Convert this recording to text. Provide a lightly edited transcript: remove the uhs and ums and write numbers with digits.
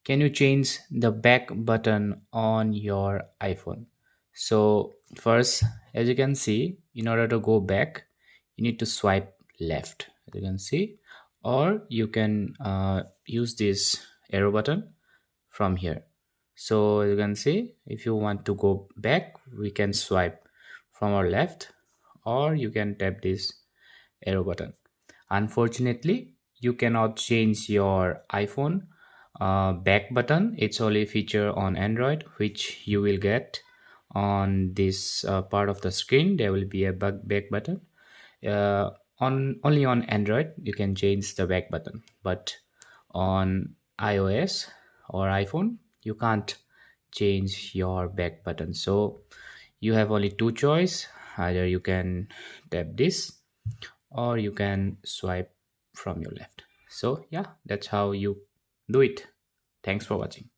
can you change the back button on your iPhone? So first, as you can see, in order to go back, you need to swipe left, as you can see, or you can use this arrow button from here. So as you can see, if you want to go back, we can swipe from our left, or you can tap this arrow button. Unfortunately, you cannot change your iPhone back button. It's only a feature on Android, which you will get on this part of the screen. There will be a back button. On only on Android you can change the back button, but on iOS or iPhone you can't change your back button. So you have only two choice: either you can tap this, or you can swipe from your left. So yeah, that's how you do it. Thanks for watching.